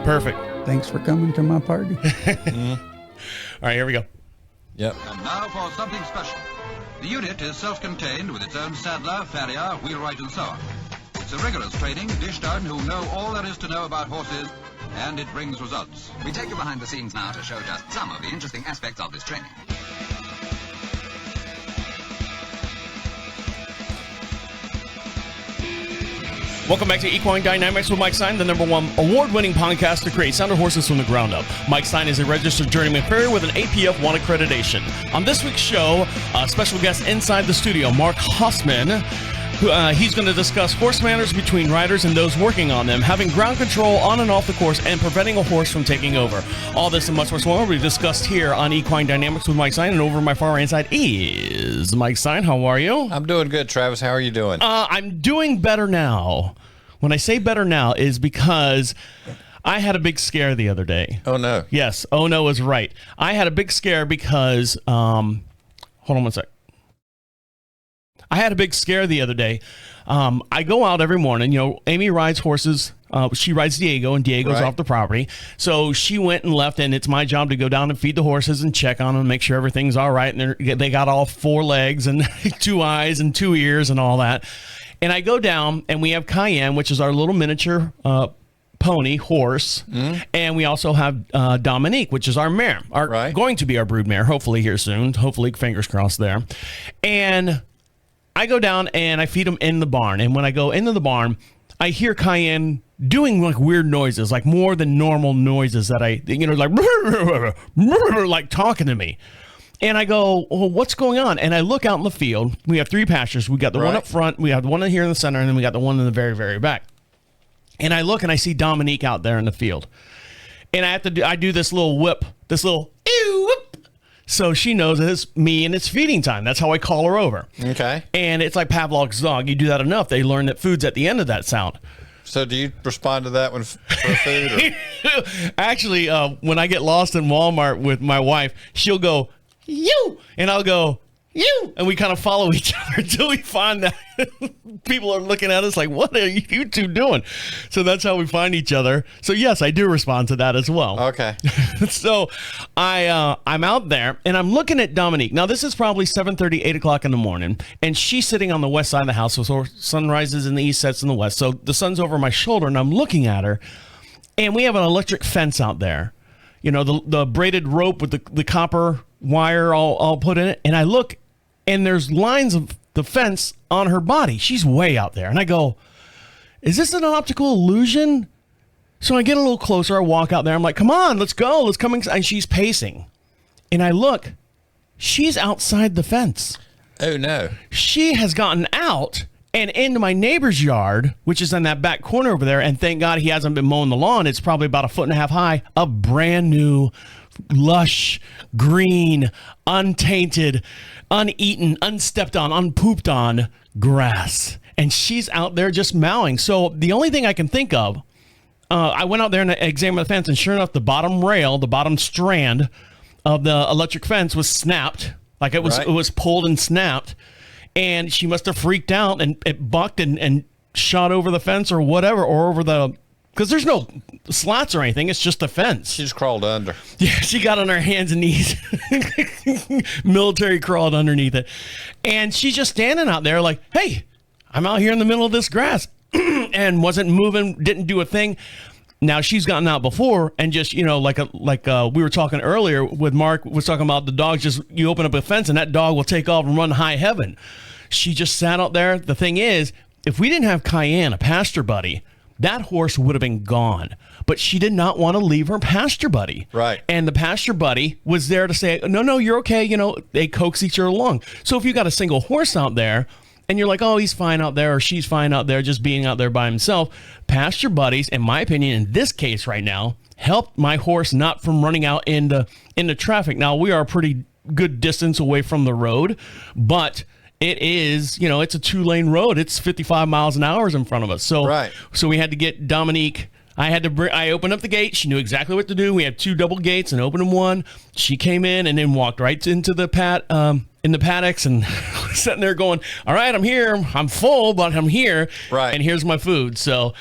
Perfect. Thanks for coming to my party. All right, here we go. Yep. And now for something special. The unit is self-contained with its own saddler, farrier, wheelwright and so on. It's a rigorous training dished out who know all there is to know about horses, and it brings results. We take you behind the scenes now to show just some of the interesting aspects of this training. Welcome back to Equine Dynamics with Mike Stine, the #1 award-winning podcast to create sounder horses from the ground up. Mike Stine is a registered journeyman farrier with an APF 1 accreditation. On this week's show, a special guest inside the studio, Mark Hausman. He's going to discuss horse manners between riders and those working on them, having ground control on and off the course, and preventing a horse from taking over. All this and much more will be discussed here on Equine Dynamics with Mike Stine, and over my far right side is Mike Stine. How are you? I'm doing good, Travis. How are you doing? I'm doing better now. When I say better now is because I had a big scare the other day. Oh, no. Yes. Oh, no is right. I had a big scare because, hold on one sec. I had a big scare the other day. I go out every morning. You know, Amy rides horses. She rides Diego, and Diego's off the property. So she went and left, and it's my job to go down and feed the horses and check on them, make sure everything's all right. And they got all 4 legs and 2 eyes and 2 ears and all that. And I go down, and we have Cayenne, which is our little miniature pony horse, and we also have Dominique, which is our mare, going to be our brood mare, hopefully here soon. Hopefully, fingers crossed there. And I go down and I feed them in the barn. And when I go into the barn, I hear Cayenne doing like weird noises, like more than normal noises that like talking to me. And I go, well, what's going on? And I look out in the field. We have 3 pastures. We got the one up front, we have the one here in the center, and then we got the one in the very, very back. And I look and I see Dominique out there in the field. And I do this little whip, this little ew whip. So she knows it's me and it's feeding time. That's how I call her over. Okay. And it's like Pavlov's dog. You do that enough, they learn that food's at the end of that sound. So do you respond to that one for food? Or? Actually, when I get lost in Walmart with my wife, she'll go, you, and I'll go, you, and we kind of follow each other until we find that people are looking at us like, what are you two doing? So that's how we find each other. So yes, I do respond to that as well. Okay. So I'm out there and I'm looking at Dominique. Now this is probably 7:30, 8 o'clock in the morning, and she's sitting on the west side of the house. So sun rises in the east, sets in the west. So the sun's over my shoulder, and I'm looking at her, and we have an electric fence out there. You know, the braided rope with the copper wire all put in it, and I look, and there's lines of the fence on her body. She's way out there. And I go, is this an optical illusion? So I get a little closer. I walk out there. I'm like, come on, let's go. Let's come inside. And she's pacing. And I look, she's outside the fence. Oh, no. She has gotten out and into my neighbor's yard, which is in that back corner over there. And thank God he hasn't been mowing the lawn. It's probably about 1.5 feet high. A brand new, lush, green, untainted, uneaten, unstepped on, unpooped on grass. And she's out there just mowing. So the only thing I can think of, I went out there and examined the fence, and sure enough, the bottom rail, the bottom strand of the electric fence was snapped. Like it was pulled and snapped. And she must have freaked out, and it bucked and shot over the fence or whatever, or over the, because there's no slats or anything. It's just a fence. She just crawled under. Yeah, she got on her hands and knees. Military crawled underneath it. And she's just standing out there like, hey, I'm out here in the middle of this grass. And wasn't moving, didn't do a thing. Now, she's gotten out before and just, you know, like we were talking earlier with Mark, was talking about the dogs, just you open up a fence and that dog will take off and run high heaven. She just sat out there. The thing is, if we didn't have Cayenne, a pasture buddy, that horse would have been gone. But she did not want to leave her pasture buddy. Right. And the pasture buddy was there to say, no, you're okay. You know, they coax each other along. So if you got a single horse out there and you're like, oh, he's fine out there or she's fine out there just being out there by himself, pasture buddies, in my opinion, in this case right now, helped my horse not from running out into traffic. Now, we are a pretty good distance away from the road, but it is, you know, it's a 2-lane road. It's 55 miles an hour in front of us. So, So we had to get Dominique. I opened up the gate. She knew exactly what to do. We had 2 double gates and opened them one. She came in and then walked right into the in the paddocks and sitting there going, all right, I'm here. I'm full, but I'm here. Right. And here's my food. So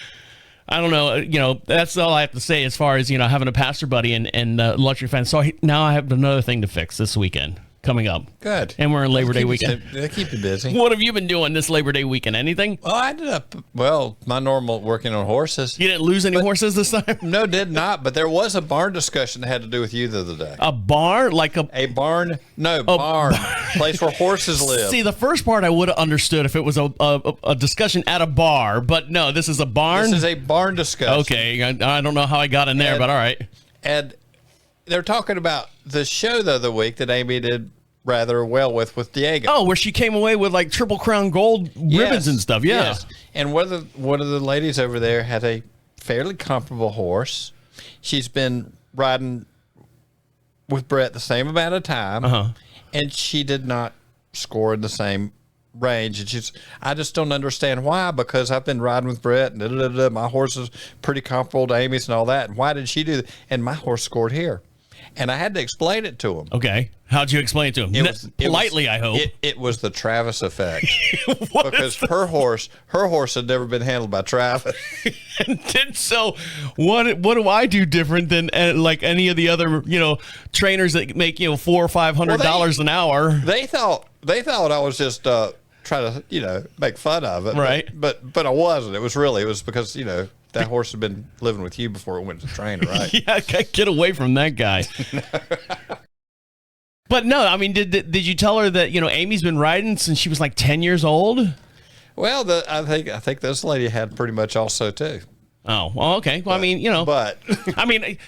I don't know. That's all I have to say as far as having a pastor buddy and luxury fans. So now I have another thing to fix this weekend coming up. Good. And we're in Labor Day weekend. They keep you busy. What have you been doing this Labor Day weekend? Anything? Well, I ended up, my normal working on horses. You didn't lose any horses this time? No, did not. But there was a barn discussion that had to do with you the other day. A barn? Like a barn? No, barn. Place where horses live. See, the first part I would have understood if it was a discussion at a bar. But no, this is a barn? This is a barn discussion. Okay. I don't know how I got in there, but all right. And they're talking about the show the other week that Amy did rather well with Diego. Oh, where she came away with like Triple Crown gold ribbons and stuff. Yeah. Yes. And one of the ladies over there had a fairly comparable horse. She's been riding with Brett the same amount of time, and she did not score in the same range. And I just don't understand why, because I've been riding with Brett and my horse is pretty comparable to Amy's and all that. And why did she do that? And my horse scored here. And I had to explain it to him. Okay. How'd you explain it to him? Politely, I hope. It was the Travis effect. Because her horse had never been handled by Travis. And so what do I do different than like any of the other, trainers that make, $400 or $500 an hour? They thought I was just trying to, make fun of it. Right. But I wasn't. It was because, that horse had been living with you before it went to trainer, right? Yeah, get away from that guy. But no, I mean, did you tell her that Amy's been riding since she was like 10 years old? Well, I think this lady had pretty much also too. Oh, well, okay. Well, but I mean,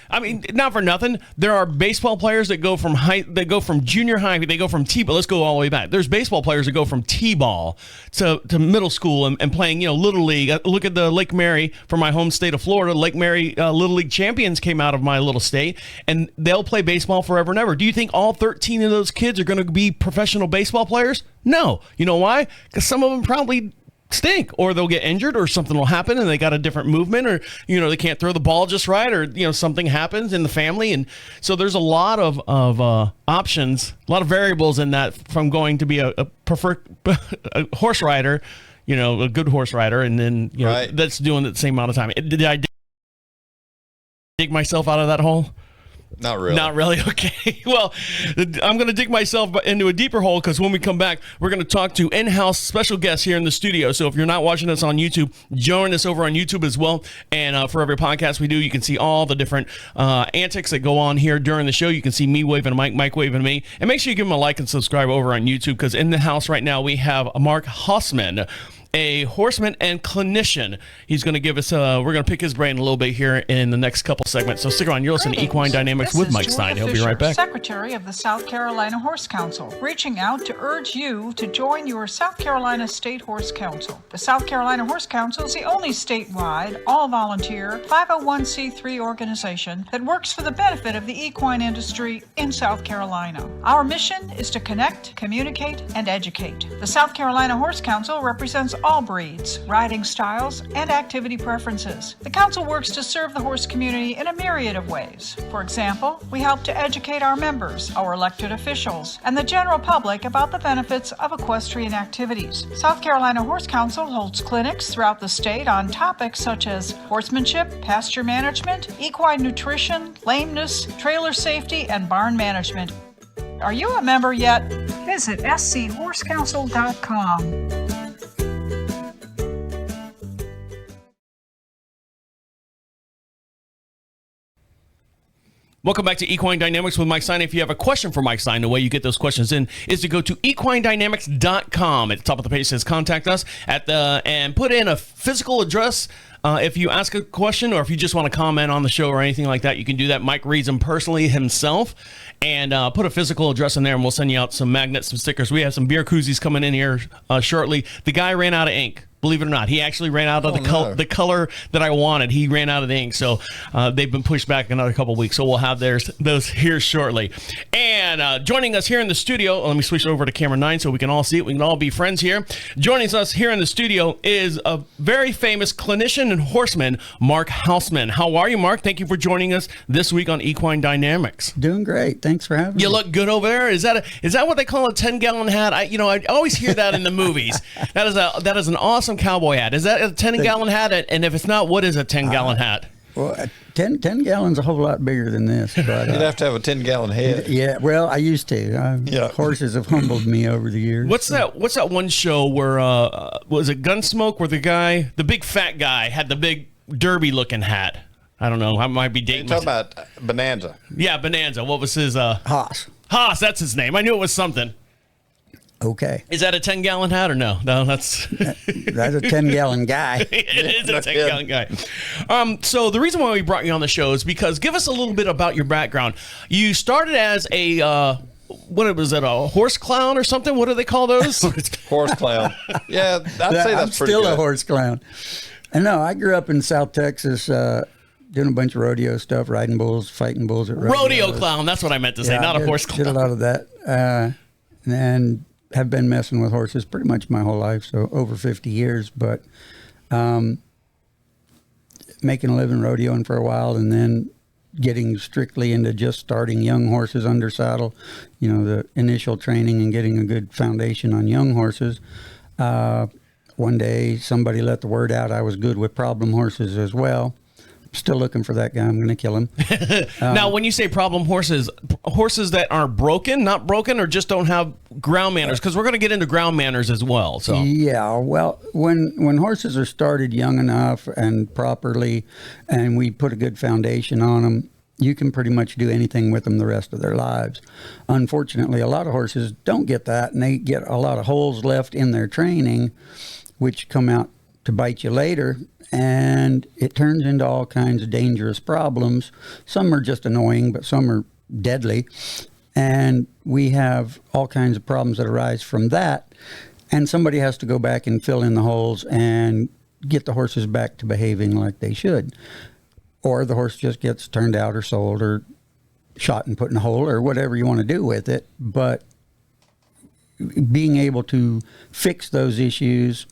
not for nothing. There are baseball players that go from junior high, they go from T-ball. Let's go all the way back. There's baseball players that go from T-ball to middle school and playing, Little League. Look at the Lake Mary from my home state of Florida. Lake Mary Little League champions came out of my little state, and they'll play baseball forever and ever. Do you think all 13 of those kids are going to be professional baseball players? No. You know why? Because some of them probably stink, or they'll get injured, or something will happen and they got a different movement, or they can't throw the ball just right, or something happens in the family. And so there's a lot of options, a lot of variables in that, from going to be a preferred a horse rider, a good horse rider, and then right. That's doing it the same amount of time. Did I dig myself out of that hole? Not really. Not really? Okay. Well, I'm going to dig myself into a deeper hole, because when we come back, we're going to talk to in-house special guests here in the studio. So if you're not watching us on YouTube, join us over on YouTube as well. And for every podcast we do, you can see all the different antics that go on here during the show. You can see me waving to Mike waving to me. And make sure you give him a like and subscribe over on YouTube, because in the house right now we have Mark Hausman, a horseman and clinician. He's going to give us, we're going to pick his brain a little bit here in the next couple segments. So stick around. You're listening to Equine Dynamics with Mike Stine. He'll be right back. Secretary of the South Carolina Horse Council, reaching out to urge you to join your South Carolina State Horse Council. The South Carolina Horse Council is the only statewide, all-volunteer, 501c3 organization that works for the benefit of the equine industry in South Carolina. Our mission is to connect, communicate, and educate. The South Carolina Horse Council represents all breeds, riding styles, and activity preferences. The Council works to serve the horse community in a myriad of ways. For example, we help to educate our members, our elected officials, and the general public about the benefits of equestrian activities. South Carolina Horse Council holds clinics throughout the state on topics such as horsemanship, pasture management, equine nutrition, lameness, trailer safety, and barn management. Are you a member yet? Visit schorsecouncil.com. Welcome back to Equine Dynamics with Mike Stine. If you have a question for Mike Stine, the way you get those questions in is to go to equinedynamics.com. At the top of the page says contact us and put in a physical address. If you ask a question, or if you just want to comment on the show or anything like that, you can do that. Mike reads them personally himself, and put a physical address in there, and we'll send you out some magnets, some stickers. We have some beer koozies coming in here shortly. The guy ran out of ink. Believe it or not, he actually ran out of the color that I wanted. He ran out of the ink, so they've been pushed back another couple of weeks. So we'll have those here shortly. And joining us here in the studio, let me switch over to camera 9 so we can all see it. We can all be friends here. Joining us here in the studio is a very famous clinician and horseman, Mark Hausman. How are you, Mark? Thank you for joining us this week on Equine Dynamics. Doing great. Thanks for having me. You look good over there. Is that what they call a 10-gallon hat? I always hear that in the movies. That is an awesome 10-gallon cowboy hat. Is that a 10-gallon hat? And if it's not, what is a 10-gallon hat? Well, 10 gallons a whole lot bigger than this. But, You'd have to have a 10-gallon head. yeah, well, I used to. Yeah. Horses have humbled me over the years. What's that one show where was it Gunsmoke, where the big fat guy had the big derby looking hat? I don't know. I might be dating. You're talking about Bonanza. Yeah, Bonanza. What was his? Haas. Haas. That's his name. I knew it was something. Okay. Is that a 10-gallon hat or no? No, that's That's a 10-gallon guy. it is a 10-gallon guy. So the reason why we brought you on the show is because give us a little bit about your background. You started as a what was it? A horse clown or something? What do they call those? Horse clown. Yeah, I'd say I'm that's pretty still good. a horse clown. And no, I grew up in South Texas, doing a bunch of rodeo stuff, riding bulls, fighting bulls at rodeos. Rodeo clown. That's what I meant to say, Yeah, not I a horse clown. Did a lot of that, and have been messing with horses pretty much my whole life, so over 50 years. But making a living rodeoing for a while, and then getting strictly into just starting young horses under saddle. You know, the initial training and getting a good foundation on young horses. One day, somebody let the word out I was good with problem horses as well. Still looking for that guy. I'm going to kill him. Now, when you say problem horses that are broken, not broken, or just don't have ground manners, because we're going to get into ground manners as well. So Yeah, well, when horses are started young enough and properly, and we put a good foundation on them, you can pretty much do anything with them the rest of their lives. Unfortunately, a lot of horses don't get that, and they get a lot of holes left in their training, which come out to bite you later. And it turns into all kinds of dangerous problems. Some are just annoying, but some are deadly. And we have all kinds of problems that arise from that. And somebody has to go back and fill in the holes and get the horses back to behaving like they should. Or the horse just gets turned out or sold or shot and put in a hole or whatever you want to do with it. But being able to fix those issues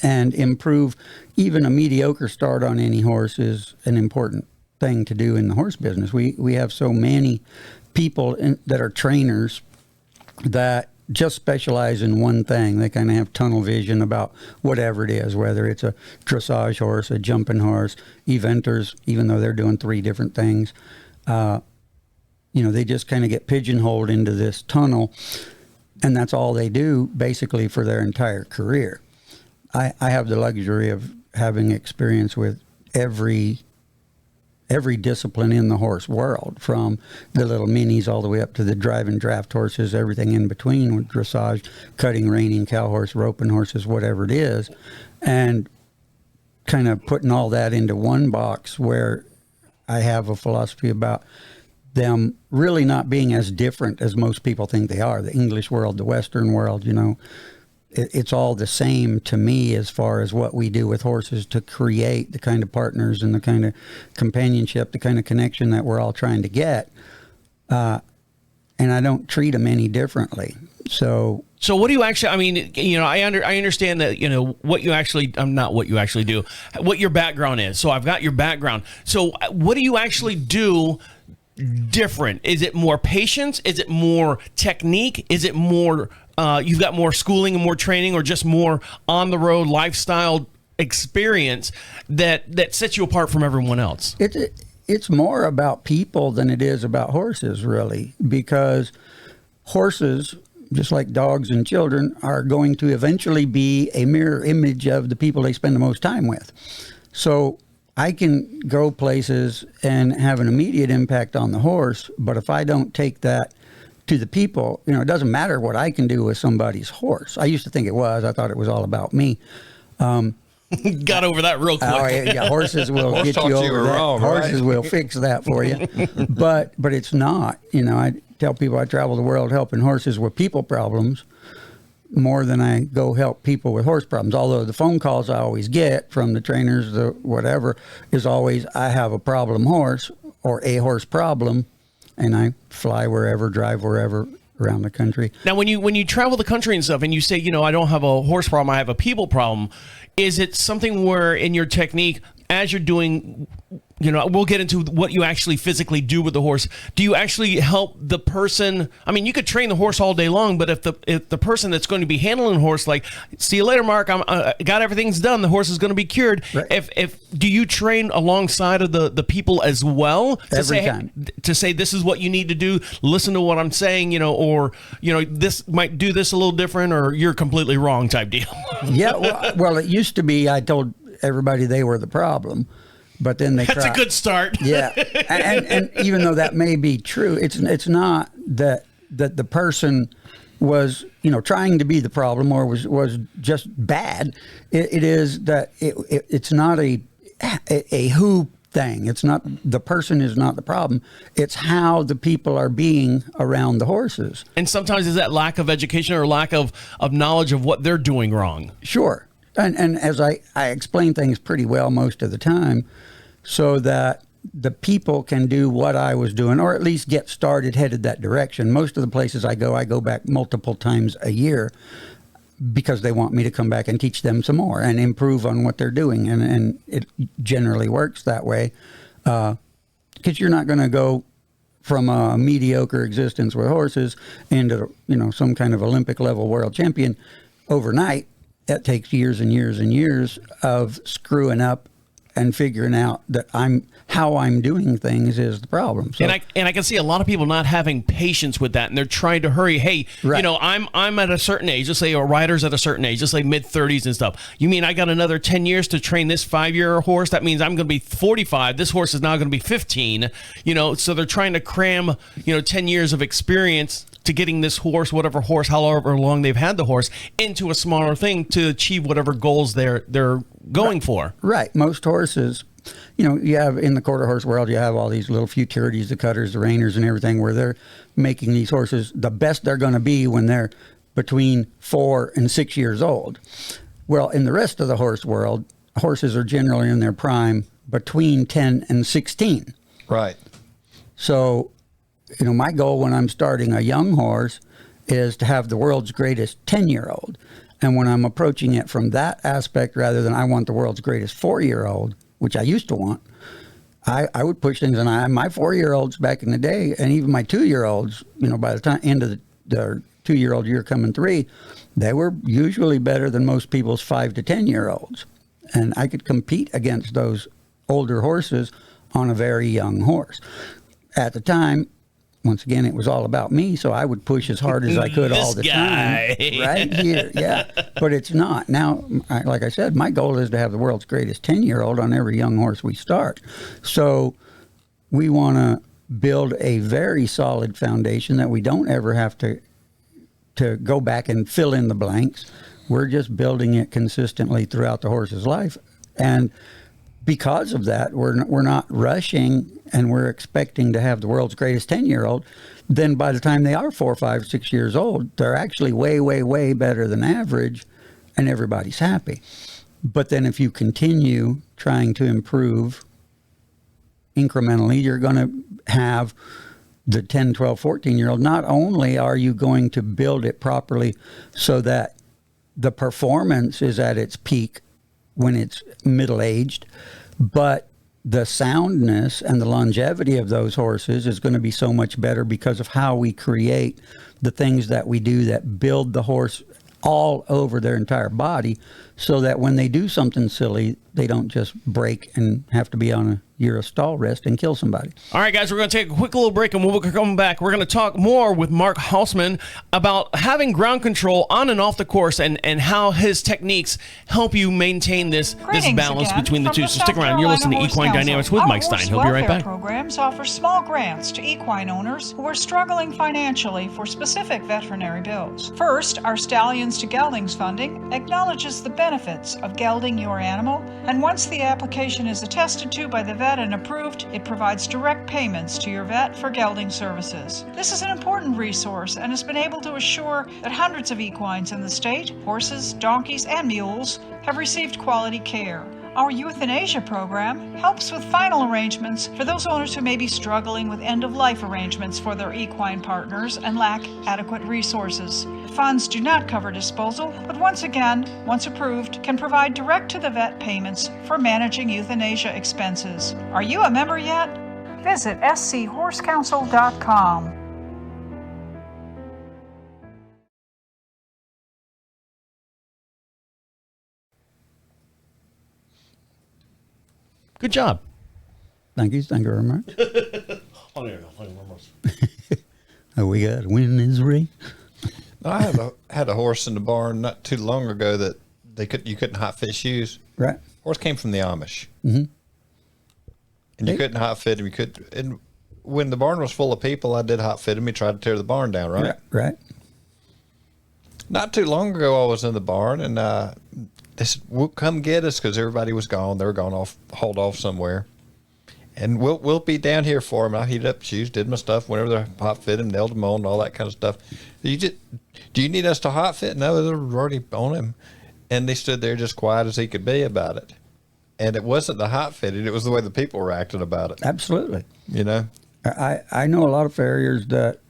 and improve even a mediocre start on any horse is an important thing to do in the horse business. We have so many people that are trainers that just specialize in one thing. They kind of have tunnel vision about whatever it is, whether it's a dressage horse, a jumping horse, eventers, even though they're doing 3 different things. They just kind of get pigeonholed into this tunnel, and that's all they do basically for their entire career. I have the luxury of having experience with every discipline in the horse world, from the little minis all the way up to the drive and draft horses, everything in between, with dressage, cutting, reining, cow horse, roping horses, whatever it is, and kind of putting all that into one box, where I have a philosophy about them really not being as different as most people think they are. The English world, the Western world, it's all the same to me as far as what we do with horses to create the kind of partners and the kind of companionship, the kind of connection that we're all trying to get. And I don't treat them any differently. So what do you actually, I understand that, what you actually, not what you actually do, what your background is. So I've got your background. So what do you actually do different? Is it more patience? Is it more technique? Is it more, you've got more schooling and more training, or just more on the road lifestyle experience that sets you apart from everyone else? It's more about people than it is about horses, really, because horses, just like dogs and children, are going to eventually be a mirror image of the people they spend the most time with. So I can go places and have an immediate impact on the horse, but if I don't take that to the people, it doesn't matter what I can do with somebody's horse. I used to think it was. I thought it was all about me. Got over that real quick. Oh, yeah, horses will get you over that. Wrong, horses right? will fix that for you. But it's not. I tell people I travel the world helping horses with people problems more than I go help people with horse problems. Although the phone calls I always get from the trainers, the whatever, is always, I have a problem horse or a horse problem, and I fly wherever, drive wherever around the country. Now, when you travel the country and stuff, and you say, I don't have a horse problem, I have a people problem, is it something where in your technique, as you're doing we'll get into what you actually physically do with the horse. Do you actually help the person? I mean, you could train the horse all day long, but if the person that's going to be handling the horse, like, see you later, Mark, got everything's done, the horse is going to be cured. Right. If do you train alongside of the people as well to say this is what you need to do, listen to what I'm saying, or this might do this a little different, or you're completely wrong type deal? Yeah, well, it used to be I told everybody they were the problem. But then that's a good start. Yeah, and even though that may be true, it's not that the person was trying to be the problem or was just bad. It is that it's not a who thing. It's not, the person is not the problem. It's how the people are being around the horses. And sometimes is that lack of education or lack of knowledge of what they're doing wrong. Sure. And as I explain things pretty well most of the time, so that the people can do what I was doing, or at least get started, headed that direction. Most of the places I go back multiple times a year because they want me to come back and teach them some more and improve on what they're doing. And it generally works that way, because you're not going to go from a mediocre existence with horses into some kind of Olympic level world champion overnight. That takes years and years and years of screwing up and figuring out that how I'm doing things is the problem. So, and I can see a lot of people not having patience with that, and they're trying to hurry. Hey, right. I'm at a certain age. Let's say a rider's at a certain age, just like mid-30s and stuff. You mean I got another 10 years to train this 5-year horse? That means I'm going to be 45. This horse is now going to be 15. So they're trying to cram 10 years of experience to getting this horse, however long they've had the horse, into a smaller thing to achieve whatever goals they're going for. Right. Most horses, you have in the quarter horse world, you have all these little futurities, the cutters, the reiners, and everything, where they're making these horses the best they're going to be when they're between 4 and 6 years old. Well, in the rest of the horse world, horses are generally in their prime between 10 and 16. Right. So, my goal when I'm starting a young horse is to have the world's greatest 10-year-old. And when I'm approaching it from that aspect, rather than I want the world's greatest 4-year-old, which I used to want, I would push things. And my 4-year-olds back in the day, and even my 2-year-olds, by the time end of the 2-year-old year coming 3, they were usually better than most people's 5 to 10-year-olds. And I could compete against those older horses on a very young horse. At the time, once again, it was all about me, so I would push as hard as I could all the time. Right here, yeah. But it's not. Now, like I said, my goal is to have the world's greatest 10-year-old on every young horse we start. So we want to build a very solid foundation that we don't ever have to go back and fill in the blanks. We're just building it consistently throughout the horse's life. And because of that, we're not rushing and we're expecting to have the world's greatest 10-year-old. Then by the time they are 4, 5, 6 years old, they're actually way, way, way better than average, and everybody's happy. But then if you continue trying to improve incrementally, you're going to have the 10, 12, 14-year-old. Not only are you going to build it properly so that the performance is at its peak when it's middle-aged, but the soundness and the longevity of those horses is going to be so much better because of how we create the things that we do that build the horse all over their entire body, so that when they do something silly, they don't just break and have to be on a year of stall rest and kill somebody. All right, guys, we're going to take a quick little break, and when we come back, we're going to talk more with Mark Hausman about having ground control on and off the course and how his techniques help you maintain this balance between the two. So stick around. You're listening to Equine Dynamics with Mike Stine. He'll be right back. Programs offer small grants to equine owners who are struggling financially for specific veterinary bills. First, our Stallions to Geldings funding acknowledges the benefits of gelding your animal, and once the application is attested to by the vet and approved, it provides direct payments to your vet for gelding services. This is an important resource and has been able to assure that hundreds of equines in the state, horses, donkeys, and mules, have received quality care. Our euthanasia program helps with final arrangements for those owners who may be struggling with end-of-life arrangements for their equine partners and lack adequate resources. Funds do not cover disposal, but once again, once approved, can provide direct to the vet payments for managing euthanasia expenses. Are you a member yet? Visit schorsecouncil.com. Good job. Thank you very much. Oh, we got to win this race. I had a horse in the barn not too long ago that you couldn't hot fit shoes. Right. Horse came from the Amish. Mm-hmm. And you couldn't hot fit him. And when the barn was full of people, I did hot fit him. He tried to tear the barn down, right? Right. Not too long ago, I was in the barn, and they said, "Well, come get us," because everybody was gone. They were hauled off somewhere. And we'll be down here for him. I heated up shoes, did my stuff. Whenever they hot fit him, nailed them on, all that kind of stuff. Do you need us to hot fit? No, they're already on him. And they stood there just quiet as he could be about it. And it wasn't the hot fitting; it was the way the people were acting about it. Absolutely. You know, I know a lot of farriers that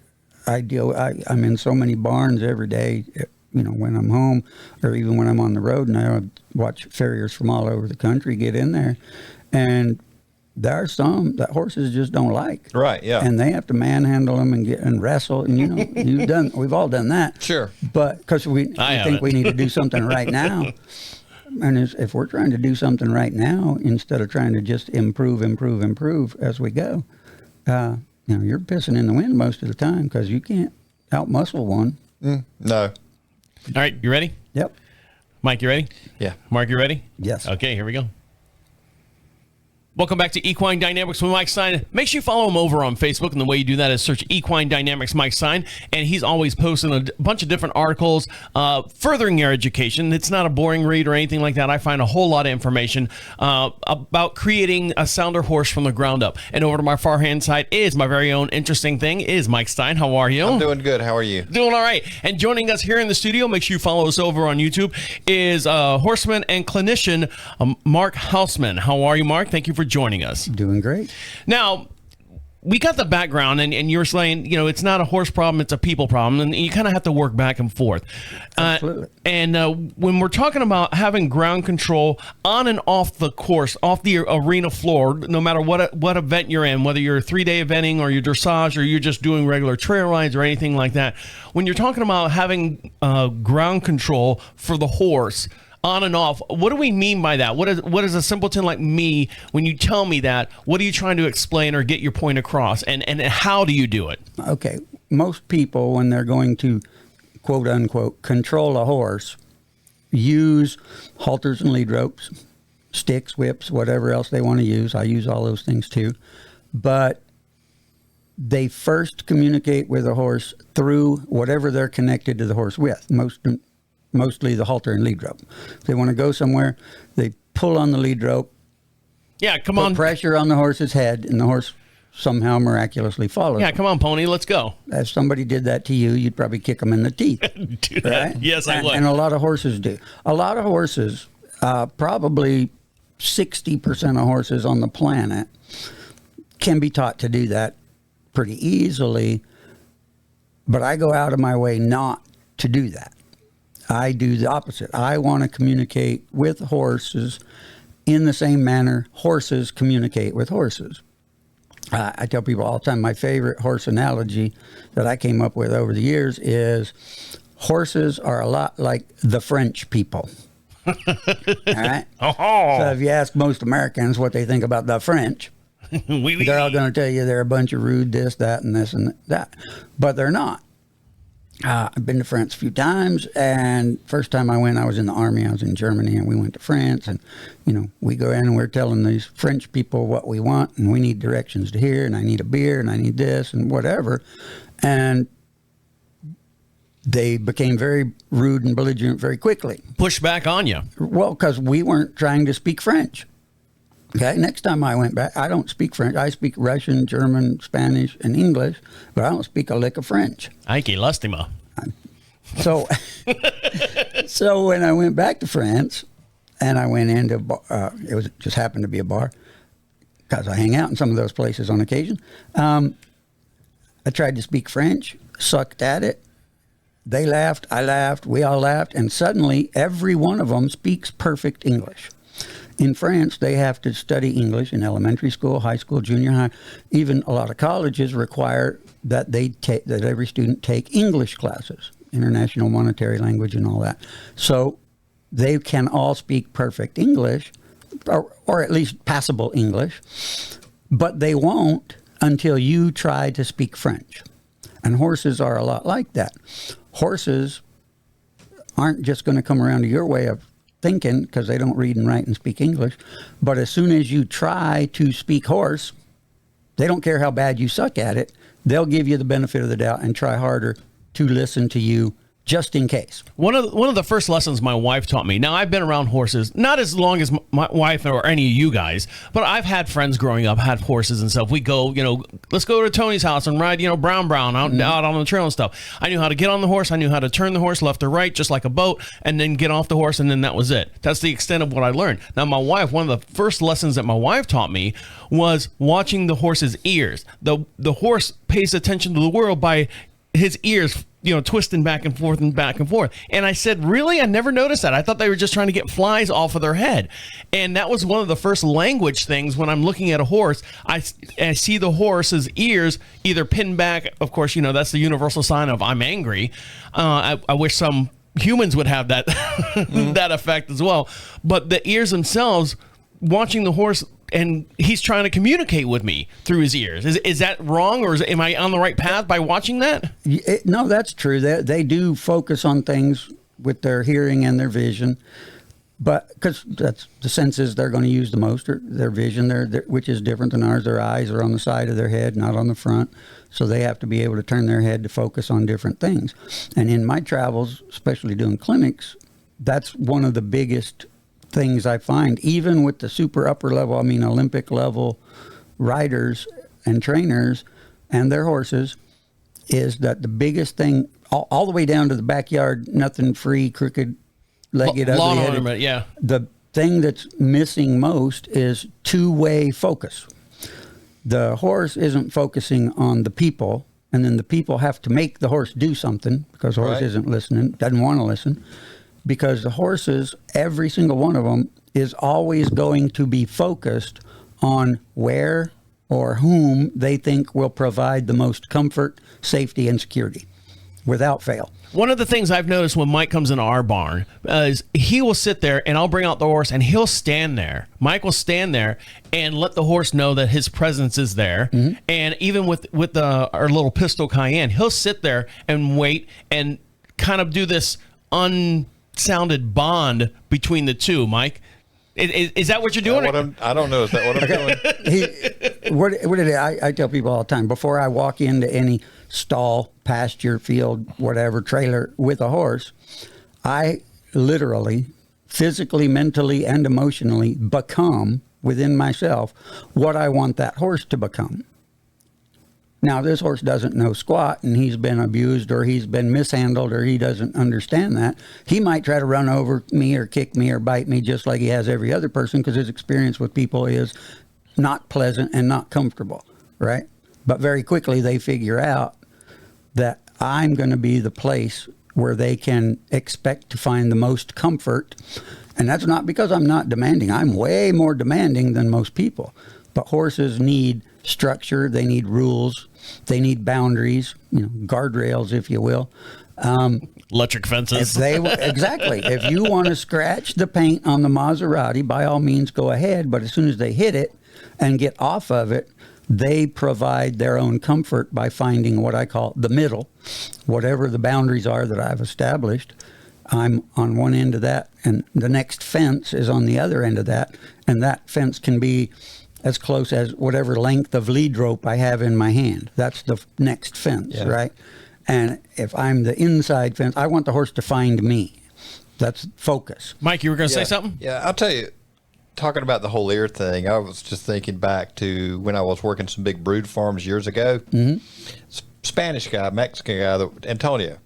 I'm in so many barns every day. You know, when I'm home or even when I'm on the road, and I watch farriers from all over the country get in there, and there are some that horses just don't like. Right, yeah. And they have to manhandle them and wrestle. And, you know, we've all done that. Sure. But because we think we need to do something right now. And if we're trying to do something right now, instead of trying to just improve as we go, you know, you're pissing in the wind most of the time because you can't out-muscle one. No. All right, you ready? Yep. Mike, you ready? Yeah. Mark, you ready? Yes. Okay, here we go. Welcome back to Equine Dynamics with Mike Stine. Make sure you follow him over on Facebook, and the way you do that is search Equine Dynamics Mike Stine, and he's always posting a bunch of different articles furthering your education. It's not a boring read or anything like that. I find a whole lot of information about creating a sounder horse from the ground up. And over to my far hand side is my very own interesting thing is Mike Stine. How are you? I'm doing good. How are you? Doing all right. And joining us here in the studio, make sure you follow us over on YouTube, is horseman and clinician Mark Hausman. How are you, Mark? Thank you for joining us. Doing great. Now, we got the background, and you're saying, you know, it's not a horse problem, it's a people problem, and you kind of have to work back and forth. Absolutely. And when we're talking about having ground control on and off the course, off the arena floor, no matter what event you're in, whether you're 3-day eventing or you're dressage or you're just doing regular trail rides or anything like that, when you're talking about having ground control for the horse, on and off, what do we mean by that? What is a simpleton like me, when you tell me that, what are you trying to explain or get your point across, and how do you do it? Okay, most people, when they're going to quote unquote control a horse, use halters and lead ropes, sticks, whips, whatever else they want to use. I use all those things too, but they first communicate with a horse through whatever they're connected to the horse with. Mostly the halter and lead rope. If they want to go somewhere, they pull on the lead rope. Yeah, come put on. Pressure on the horse's head, and the horse somehow miraculously follows. Yeah, come on, pony, let's go. If somebody did that to you, you'd probably kick them in the teeth. Do that. Right? Yes, I would. And a lot of horses do. A lot of horses, probably 60% of horses on the planet, can be taught to do that pretty easily. But I go out of my way not to do that. I do the opposite. I want to communicate with horses in the same manner horses communicate with horses. I tell people all the time, my favorite horse analogy that I came up with over the years is horses are a lot like the French people. All right? Oh. So if you ask most Americans what they think about the French, they're all going to tell you they're a bunch of rude this, that, and this and that. But they're not. I've been to France a few times, and first time I went, I was in the army. I was in Germany, and we went to France, and, you know, we go in and we're telling these French people what we want, and we need directions to here, and I need a beer, and I need this, and whatever. And they became very rude and belligerent very quickly. Push back on you. Well, because we weren't trying to speak French. Okay, next time I went back, I don't speak French. I speak Russian, German, Spanish, and English, but I don't speak a lick of French. Ike Lustima. So, so when I went back to France, And I went into it was just happened to be a bar because I hang out in some of those places on occasion. I tried to speak French, sucked at it. They laughed, I laughed, we all laughed, and suddenly every one of them speaks perfect English. In France, they have to study English in elementary school, high school, junior high. Even a lot of colleges require that that every student take English classes, international monetary language and all that. So they can all speak perfect English, or at least passable English, but they won't until you try to speak French. And horses are a lot like that. Horses aren't just going to come around to your way of thinking because they don't read and write and speak English. But as soon as you try to speak horse, they don't care how bad you suck at it. They'll give you the benefit of the doubt and try harder to listen to you just in case. One of the first lessons my wife taught me. Now, I've been around horses not as long as my wife or any of you guys, but I've had friends growing up had horses and stuff. We go, let's go to Tony's house and ride, Brown out on the trail and stuff. I knew how to get on the horse. I knew how to turn the horse left or right, just like a boat, and then get off the horse, and then that was it. That's the extent of what I learned. Now, my wife, one of the first lessons that my wife taught me was watching the horse's ears. The horse pays attention to the world by his ears, twisting back and forth and back and forth. And I said, really? I never noticed that. I thought they were just trying to get flies off of their head. And that was one of the first language things when I'm looking at a horse. I see the horse's ears either pinned back. Of course, that's the universal sign of I'm angry. I wish some humans would have that, that effect as well. But the ears themselves, watching the horse, and he's trying to communicate with me through his ears. Is that wrong, or am I on the right path by watching that? No, that's true. They do focus on things with their hearing and their vision, but because that's the senses they're going to use the most, or their vision, which is different than ours. Their eyes are on the side of their head, not on the front, so they have to be able to turn their head to focus on different things. And in my travels, especially doing clinics, that's one of the biggest things I find, even with the super upper level, Olympic level riders and trainers and their horses, is that the biggest thing, all the way down to the backyard, nothing free, crooked legged, lawn ugly ornament, yeah. The thing that's missing most is two-way focus. The horse isn't focusing on the people, and then the people have to make the horse do something because the horse isn't listening, doesn't want to listen. Because the horses, every single one of them, is always going to be focused on where or whom they think will provide the most comfort, safety, and security, without fail. One of the things I've noticed when Mike comes into our barn is he will sit there, and I'll bring out the horse, and he'll stand there. Mike will stand there and let the horse know that his presence is there. Mm-hmm. And even with our little pistol Cayenne, he'll sit there and wait and kind of do this unsounded bond between the two. Mike, is that what you're doing? I don't know. Is that what I'm doing? I tell people all the time, before I walk into any stall, pasture, field, whatever, trailer with a horse, I literally, physically, mentally, and emotionally become within myself what I want that horse to become. Now, this horse doesn't know squat, and he's been abused, or he's been mishandled, or he doesn't understand that. He might try to run over me or kick me or bite me just like he has every other person, because his experience with people is not pleasant and not comfortable, right? But very quickly they figure out that I'm going to be the place where they can expect to find the most comfort. And that's not because I'm not demanding. I'm way more demanding than most people. But horses need structure, they need rules, they need boundaries, guardrails, if you will. Electric fences. Exactly. If you want to scratch the paint on the Maserati, by all means, go ahead. But as soon as they hit it and get off of it, they provide their own comfort by finding what I call the middle. Whatever the boundaries are that I've established, I'm on one end of that, and the next fence is on the other end of that. And that fence can be as close as whatever length of lead rope I have in my hand. That's the next fence, right? And if I'm the inside fence, I want the horse to find me. That's focus. Mike, you were going to say something? Yeah, I'll tell you, talking about the whole ear thing, I was just thinking back to when I was working some big brood farms years ago. Mm-hmm. Spanish guy, Mexican guy, Antonio,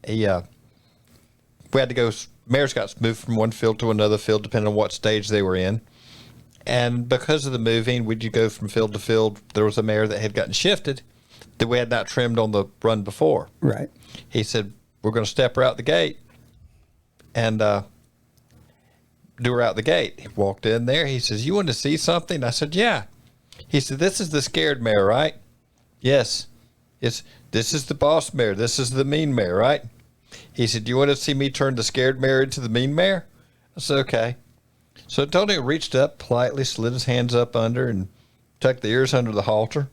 we had to go mares got moved from one field to another field, depending on what stage they were in. And because of the moving, we'd go from field to field. There was a mare that had gotten shifted that we had not trimmed on the run before. Right. He said, we're going to step her out the gate and do her out the gate. He walked in there. He says, you want to see something? I said, yeah. He said, this is the scared mare, right? Yes. This is the boss mare. This is the mean mare, right? He said, do you want to see me turn the scared mare into the mean mare? I said, okay. So Antonio reached up, politely slid his hands up under and tucked the ears under the halter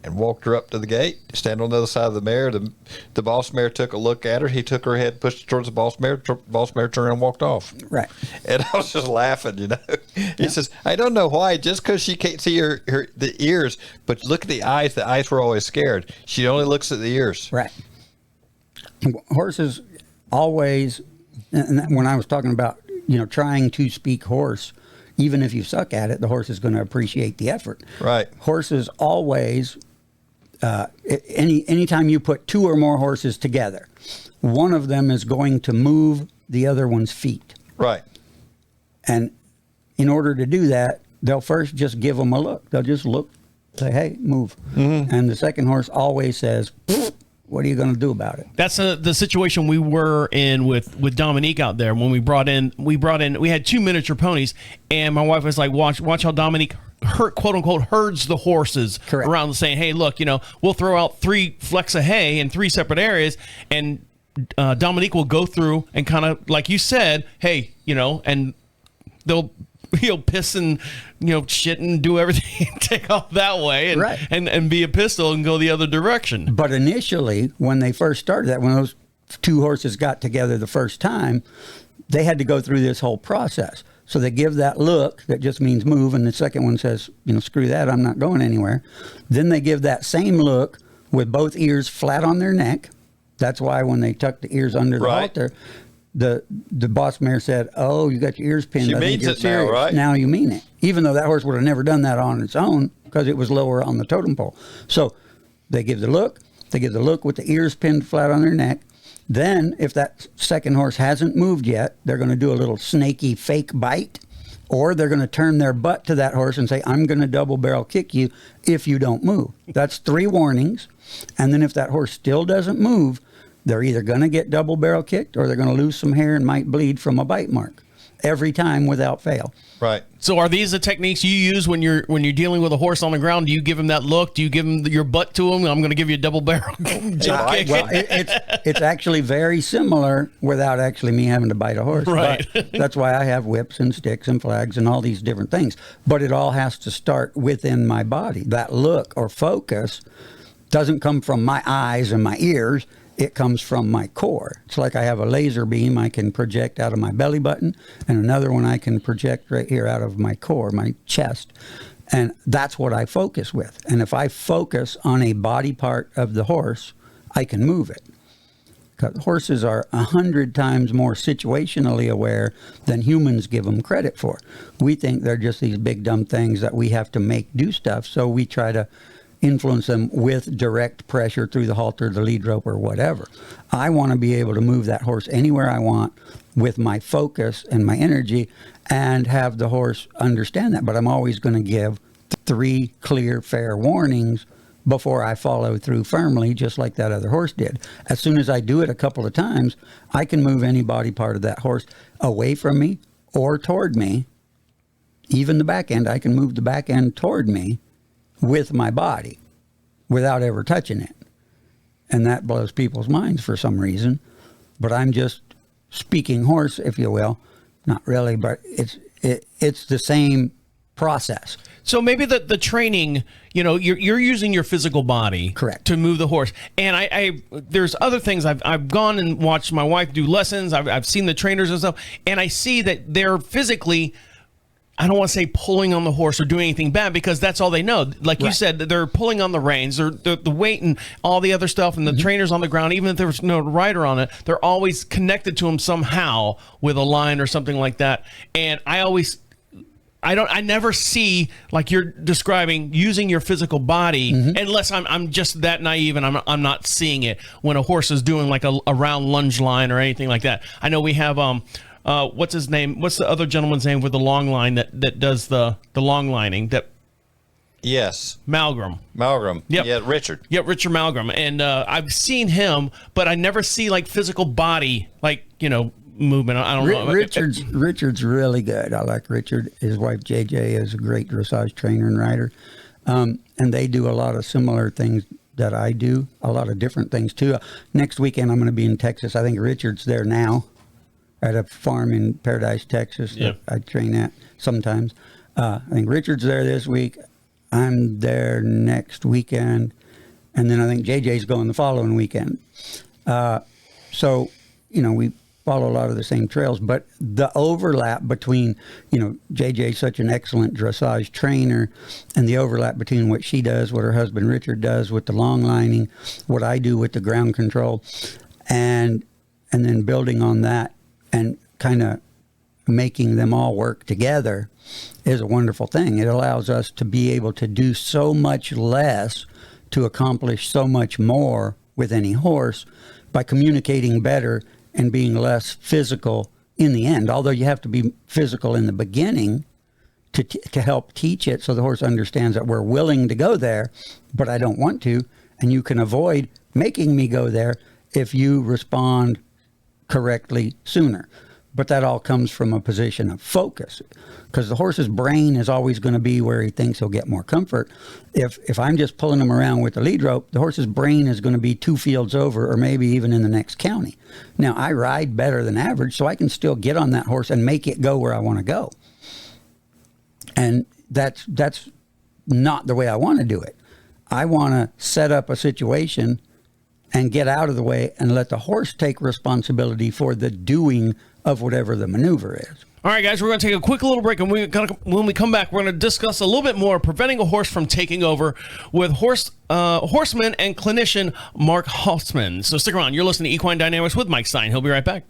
and walked her up to the gate, stand on the other side of the mare. The boss mare took a look at her. He took her head, pushed it towards the boss mare. Boss mare turned around and walked off. Right. And I was just laughing, He says, I don't know why, just because she can't see the ears, but look at the eyes. The eyes were always scared. She only looks at the ears. Right. Horses always, and when I was talking about, trying to speak horse, even if you suck at it, the horse is going to appreciate the effort. Right. Horses always, anytime you put two or more horses together, one of them is going to move the other one's feet. Right. And in order to do that, they'll first just give them a look. They'll just look, say, hey, move. Mm-hmm. And the second horse always says, what are you going to do about it? That's the situation we were in with Dominique out there when we had two miniature ponies, and my wife was like, watch how Dominique quote unquote herds the horses. Correct. Around, saying, hey, look, we'll throw out 3 flecks of hay in 3 separate areas, and Dominique will go through and kind of, like you said, hey, and they'll piss and shit and do everything and take off that way and, right. and be a pistol and go the other direction. But initially, when they first started that, when those two horses got together the first time, they had to go through this whole process. So they give that look that just means move, and the second one says, screw that, I'm not going anywhere. Then they give that same look with both ears flat on their neck. That's why when they tuck the ears under the halter, the boss mare said, oh, you got your ears pinned. She means it now, right? Now you mean it. Even though that horse would have never done that on its own because it was lower on the totem pole. So they give the look. They give the look with the ears pinned flat on their neck. Then if that second horse hasn't moved yet, they're going to do a little snaky fake bite, or they're going to turn their butt to that horse and say, I'm going to double barrel kick you if you don't move. That's 3 warnings. And then if that horse still doesn't move, they're either going to get double barrel kicked or they're going to lose some hair and might bleed from a bite mark every time without fail. Right. So are these the techniques you use when you're dealing with a horse on the ground? Do you give him that look? Do you give him your butt to him? I'm going to give you a double barrel jump kick. Well, it's actually very similar without actually me having to bite a horse. Right. But that's why I have whips and sticks and flags and all these different things. But it all has to start within my body. That look or focus doesn't come from my eyes and my ears. It comes from my core. It's like I have a laser beam I can project out of my belly button, and another one I can project right here out of my core, my chest. And that's what I focus with. And if I focus on a body part of the horse, I can move it. Because horses are 100 times more situationally aware than humans give them credit for. We think they're just these big dumb things that we have to make do stuff, so we try to influence them with direct pressure through the halter, the lead rope, or whatever. I want to be able to move that horse anywhere I want with my focus and my energy and have the horse understand that. But I'm always going to give 3 clear, fair warnings before I follow through firmly, just like that other horse did. As soon as I do it a couple of times, I can move any body part of that horse away from me or toward me. Even the back end, I can move the back end toward me with my body without ever touching it. And that blows people's minds for some reason. But I'm just speaking horse, if you will. Not really, but it's the same process. So maybe the training, you're using your physical body, correct, to move the horse. And I there's other things I've gone and watched my wife do lessons. I've seen the trainers and stuff, and I see that they're physically, I don't want to say pulling on the horse or doing anything bad, because that's all they know. Like you said, they're pulling on the reins, the weight and all the other stuff, and the trainer's on the ground. Even if there's no rider on it, they're always connected to him somehow with a line or something like that. And I always I never see, like you're describing, using your physical body, unless I'm just that naive and I'm not seeing it when a horse is doing like a round lunge line or anything like that. I know we have what's his name? What's the other gentleman's name with the long line that does the long lining? Yes. Malgrim. Yep. Yeah, Richard. Yep, Richard Malgrim. And I've seen him, but I never see like physical body, like, movement. I don't know. Richard's really good. I like Richard. His wife JJ is a great dressage trainer and rider. And they do a lot of similar things that I do, a lot of different things too. Next weekend I'm going to be in Texas. I think Richard's there now at a farm in Paradise, Texas that I train at sometimes. I think Richard's there this week. I'm there next weekend. And then I think JJ's going the following weekend. So, we follow a lot of the same trails, but the overlap between, JJ's such an excellent dressage trainer, and the overlap between what she does, what her husband Richard does with the long lining, what I do with the ground control, and then building on that and kind of making them all work together is a wonderful thing. It allows us to be able to do so much less to accomplish so much more with any horse by communicating better and being less physical in the end. Although you have to be physical in the beginning to help teach it so the horse understands that we're willing to go there, but I don't want to, and you can avoid making me go there if you respond correctly sooner. But that all comes from a position of focus, because the horse's brain is always going to be where he thinks he'll get more comfort. If I'm just pulling him around with the lead rope, the horse's brain is going to be 2 fields over, or maybe even in the next county. Now, I ride better than average, so I can still get on that horse and make it go where I want to go. And that's not the way I want to do it. I want to set up a situation and get out of the way and let the horse take responsibility for the doing of whatever the maneuver is. All right, guys, we're going to take a quick little break, and when we come back, we're going to discuss a little bit more preventing a horse from taking over with horseman and clinician Mark Hausman. So stick around. You're listening to Equine Dynamics with Mike Stine. He'll be right back.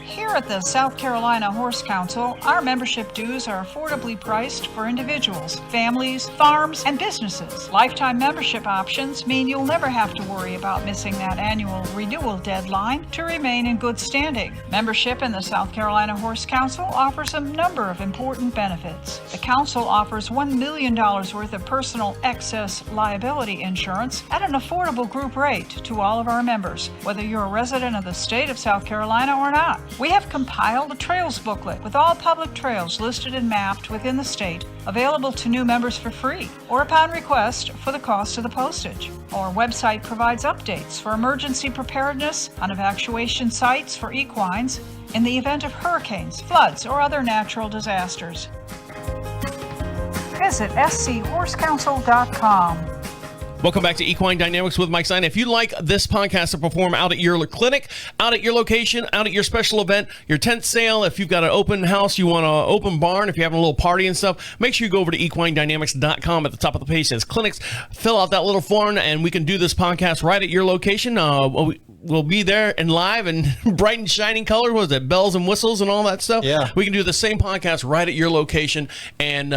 Here at the South Carolina Horse Council, our membership dues are affordably priced for individuals, families, farms, and businesses. Lifetime membership options mean you'll never have to worry about missing that annual renewal deadline to remain in good standing. Membership in the South Carolina Horse Council offers a number of important benefits. The council offers $1 million worth of personal excess liability insurance at an affordable group rate to all of our members, whether you're a resident of the state of South Carolina or not. We have compiled a trails booklet with all public trails listed and mapped within the state, available to new members for free or upon request for the cost of the postage. Our website provides updates for emergency preparedness on evacuation sites for equines in the event of hurricanes, floods, or other natural disasters. Visit schorsecouncil.com. Welcome back to Equine Dynamics with Mike Stine. If you'd like this podcast to perform out at your clinic, out at your location, out at your special event, your tent sale, if you've got an open house, you want an open barn, if you're having a little party and stuff, make sure you go over to equinedynamics.com. At the top of the page says clinics. Fill out that little form, and we can do this podcast right at your location. We'll be there and live and bright and shining color. What was it? Bells and whistles and all that stuff? Yeah. We can do the same podcast right at your location. And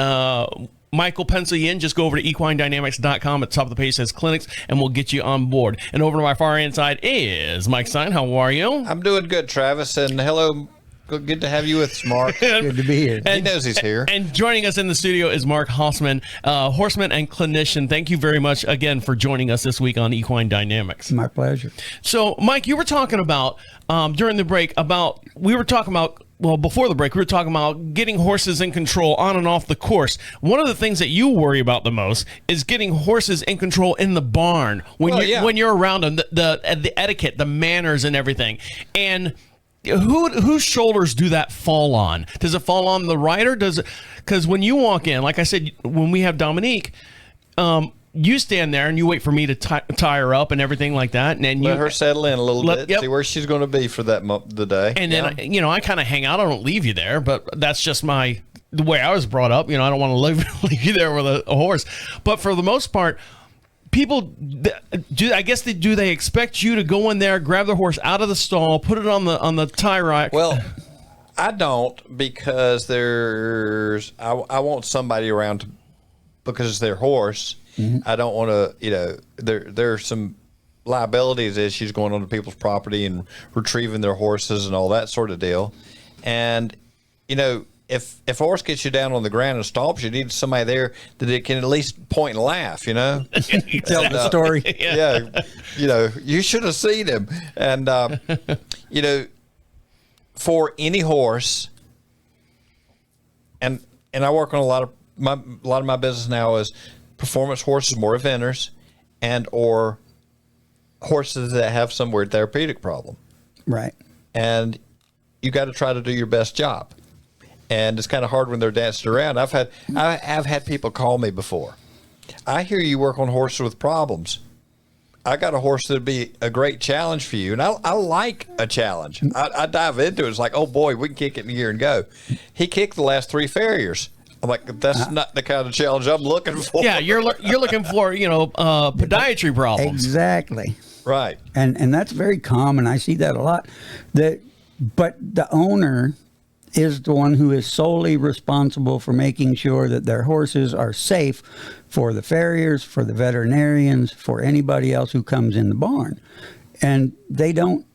Mike will pencil you in. Just go over to equinedynamics.com. At the top of the page says clinics, and we'll get you on board. And over to my far hand side is Mike Stine. How are you? I'm doing good, Travis. And hello. Good to have you with us, Mark. Good to be here. He knows he's here. And joining us in the studio is Mark Hausman, horseman and clinician. Thank you very much again for joining us this week on Equine Dynamics. My pleasure. So, Mike, you were talking about during the break before the break, we were talking about getting horses in control on and off the course. One of the things that you worry about the most is getting horses in control in the barn when you're around them, the etiquette, the manners, and everything. And whose shoulders do that fall on? Does it fall on the rider? Because when you walk in, like I said, when we have Dominique, you stand there and you wait for me to tie her up and everything like that, and then let her settle in a little bit, yep. See where she's going to be for the day. And then I kind of hang out. I don't leave you there, but that's just the way I was brought up. I don't want to leave you there with a horse. But for the most part, people do they expect you to go in there, grab the horse out of the stall, put it on the tie rack? Well, I don't, because I want somebody around because it's their horse. I don't want to, there's some liabilities issues going on to people's property and retrieving their horses and all that sort of deal. And, if a horse gets you down on the ground and stomps, you need somebody there that it can at least point and laugh, Tell the story. Yeah. You should have seen him. And, for any horse, and I work on a lot of my business now is performance horses, more eventers, and or horses that have some weird therapeutic problem. Right. And you got to try to do your best job. And it's kind of hard when they're dancing around. I've had people call me before. I hear you work on horses with problems. I got a horse that'd be a great challenge for you. And I like a challenge. I dive into it. It's like, oh boy, we can kick it in gear and go. He kicked the last 3 farriers. I'm like, that's not the kind of challenge I'm looking for. Yeah, you're looking for, podiatry problems. Exactly. Right. And that's very common. I see that a lot. But the owner is the one who is solely responsible for making sure that their horses are safe for the farriers, for the veterinarians, for anybody else who comes in the barn. And they don't,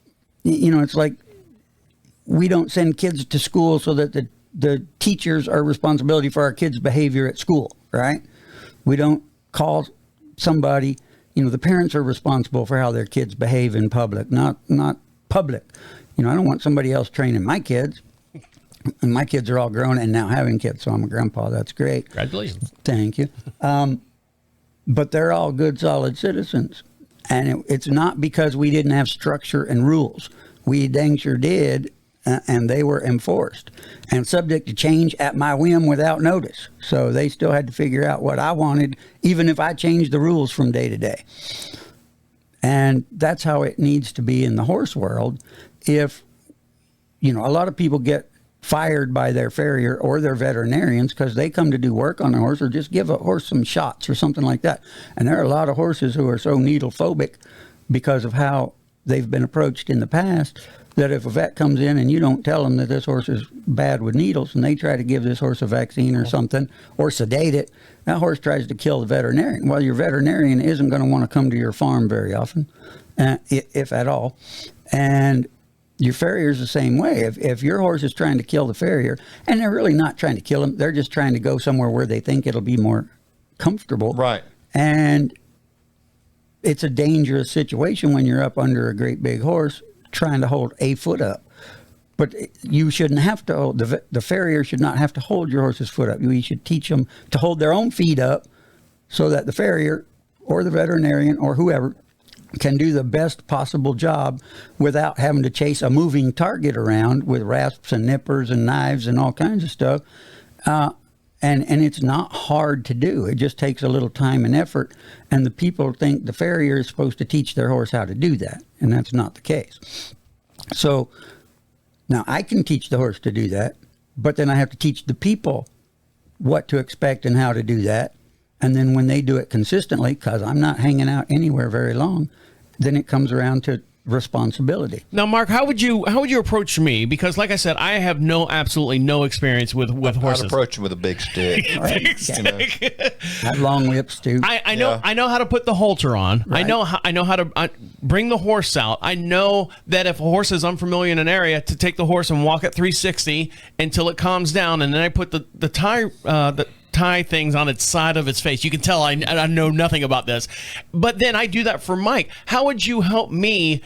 it's like we don't send kids to school so that the teachers are responsibility for our kids' behavior at school, right? We don't call somebody, the parents are responsible for how their kids behave in public, not public. I don't want somebody else training my kids. And my kids are all grown and now having kids, so I'm a grandpa. That's great. Congratulations. Thank you. But they're all good, solid citizens. And it's not because we didn't have structure and rules. We dang sure did, and they were enforced and subject to change at my whim without notice. So they still had to figure out what I wanted, even if I changed the rules from day to day. And that's how it needs to be in the horse world. If, a lot of people get fired by their farrier or their veterinarians because they come to do work on a horse or just give a horse some shots or something like that. And there are a lot of horses who are so needle phobic because of how they've been approached in the past that if a vet comes in and you don't tell them that this horse is bad with needles and they try to give this horse a vaccine or something or sedate it, that horse tries to kill the veterinarian. Well, your veterinarian isn't going to want to come to your farm very often, if at all. And your farrier's the same way. If your horse is trying to kill the farrier, and they're really not trying to kill him, they're just trying to go somewhere where they think it'll be more comfortable. Right. And it's a dangerous situation when you're up under a great big horse trying to hold a foot up. But you shouldn't have to hold, the farrier should not have to hold your horse's foot up. You should teach them to hold their own feet up so that the farrier or the veterinarian or whoever can do the best possible job without having to chase a moving target around with rasps and nippers and knives and all kinds of stuff. And it's not hard to do. It just takes a little time and effort. And the people think the farrier is supposed to teach their horse how to do that. And that's not the case. So now I can teach the horse to do that, but then I have to teach the people what to expect and how to do that. And then when they do it consistently, because I'm not hanging out anywhere very long, then it comes around to responsibility. Now, Mark, how would you approach me? Because, like I said, I have absolutely no experience with horses. I'd approach him with a big stick. Big stick. I have long lips too. I know how to put the halter on. Right. I know how to bring the horse out. I know that if a horse is unfamiliar in an area, to take the horse and walk at 360 until it calms down, and then I put the tie things on its side of its face. You can tell I know nothing about this, but then I do that for Mike. How would you help me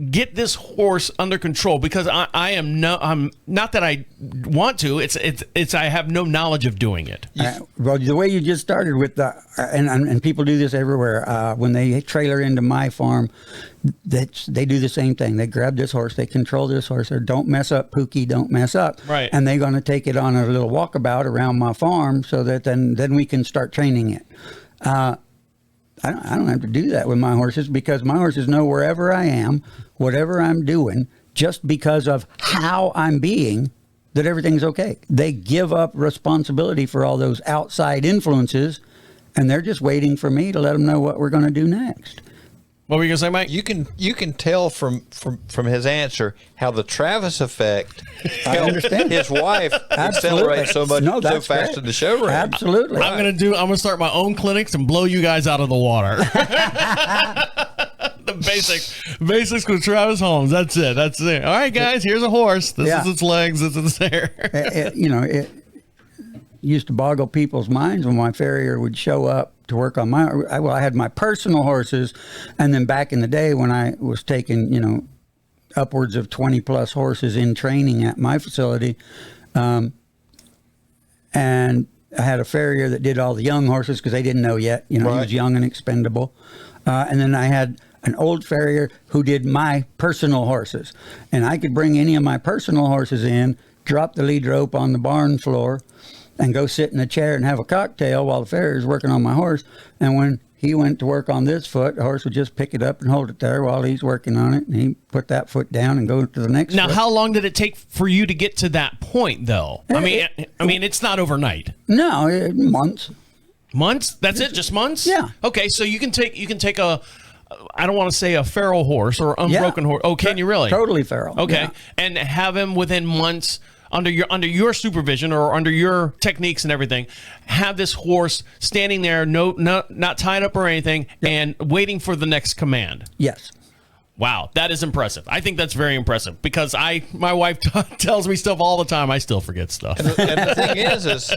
get this horse under control? Because I'm not that I want to. It's I have no knowledge of doing it. Well, the way you just started with and people do this everywhere. When they trailer into my farm, they do the same thing. They grab this horse, they control this horse, or don't mess up, Pookie, don't mess up. Right. And they're going to take it on a little walkabout around my farm so that then we can start training it. I don't have to do that with my horses because my horses know wherever I am, whatever I'm doing, just because of how I'm being, that everything's okay. They give up responsibility for all those outside influences, and they're just waiting for me to let them know what we're going to do next. What were you gonna say, Mike? You can tell from his answer how the Travis effect helped his wife accelerate so much so fast in the show room. Absolutely. I'm gonna start my own clinics and blow you guys out of the water. The basics with Travis Holmes. That's it. All right, guys. Here's a horse. This is its legs. This is its hair. It used to boggle people's minds when my farrier would show up to work on I had my personal horses, and then back in the day when I was taking upwards of 20 plus horses in training at my facility, and I had a farrier that did all the young horses because they didn't know yet. He was young and expendable, and then I had an old farrier who did my personal horses, and I could bring any of my personal horses in, drop the lead rope on the barn floor, and go sit in a chair and have a cocktail while the farrier's working on my horse. And when he went to work on this foot, the horse would just pick it up and hold it there while he's working on it, and he put that foot down and go to the next Now, foot. how long did it take for you to get to that point, though? I mean, it's not overnight. No, months. Months? That's it? Just months? Yeah. Okay, so you can take a, I don't want to say a feral horse or unbroken horse. Oh, can you really? Totally feral. Okay, Yeah. and have him within months under your supervision or under your techniques and everything, have this horse standing there, not tied up or anything, and waiting for the next command. Yes. Wow, that is impressive. I think that's very impressive because my wife tells me stuff all the time. I still forget stuff. And the thing is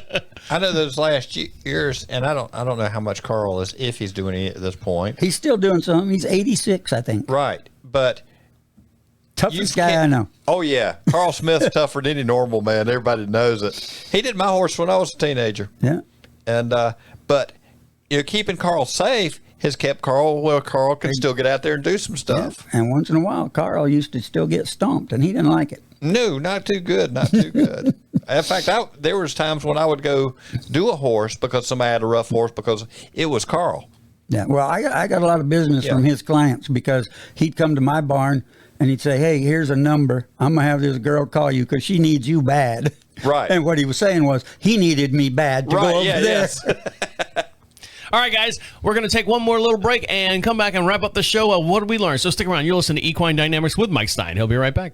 I know those last years, and I don't know how much Carl is, if he's doing any at this point. He's still doing something. He's 86, I think. Right, but toughest guy I know. Oh yeah, Carl Smith's tougher than any normal man. Everybody knows it. He did my horse when I was a teenager. Yeah, and but keeping Carl safe has kept Carl. Well, Carl can still get out there and do some stuff. Yeah. And once in a while, Carl used to still get stomped, and he didn't like it. No, not too good. Not too good. In fact, there was times when I would go do a horse because somebody had a rough horse because it was Carl. Yeah, well, I got a lot of business from his clients because he'd come to my barn and he'd say, "Hey, here's a number. I'm going to have this girl call you because she needs you bad." Right. And what he was saying was he needed me bad to go over there. Yes. All right, guys, we're going to take one more little break and come back and wrap up the show. What did we learn? So stick around. You'll listen to Equine Dynamics with Mike Stine. He'll be right back.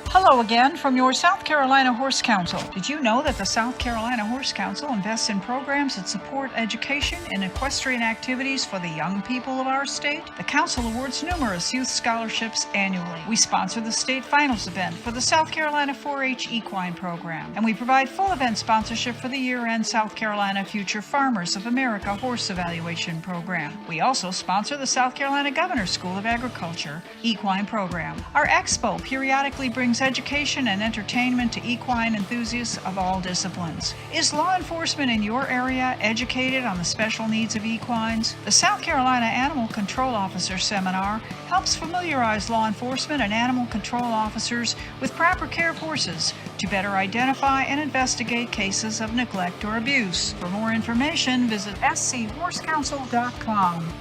Hello again from your South Carolina Horse Council. Did you know that the South Carolina Horse Council invests in programs that support education and equestrian activities for the young people of our state? The council awards numerous youth scholarships annually. We sponsor the state finals event for the South Carolina 4-H Equine program, and we provide full event sponsorship for the year-end South Carolina Future Farmers of America Horse Evaluation program. We also sponsor the South Carolina Governor's School of Agriculture Equine program. Our expo periodically brings education and entertainment to equine enthusiasts of all disciplines. Is law enforcement in your area educated on the special needs of equines? The South Carolina Animal Control Officer Seminar helps familiarize law enforcement and animal control officers with proper care of horses to better identify and investigate cases of neglect or abuse. For more information, visit schhorsecouncil.com.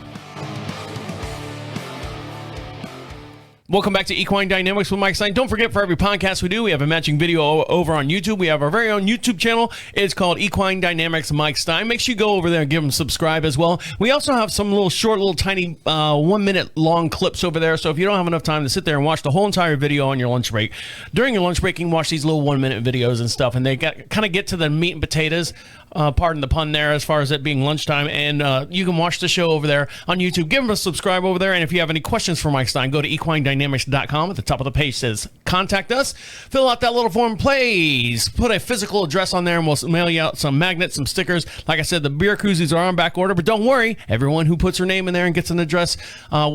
Welcome back to Equine Dynamics with Mike Stine. Don't forget, for every podcast we do, we have a matching video over on YouTube. We have our very own YouTube channel. It's called Equine Dynamics Mike Stine. Make sure you go over there and give them subscribe as well. We also have some little tiny 1 minute long clips over there. So if you don't have enough time to sit there and watch the whole entire video on your lunch break, during your lunch break, you can watch these little 1 minute videos and stuff. And they kind of get to the meat and potatoes. Pardon the pun there, as far as it being lunchtime, and you can watch the show over there on YouTube. Give them a subscribe over there, and if you have any questions for Mike Stine, go to equinedynamics.com. At the top of the page says contact us. Fill out that little form, please. Put a physical address on there, and we'll mail you out some magnets, some stickers. Like I said, the beer koozies are on back order, but don't worry, everyone who puts their name in there and gets an address,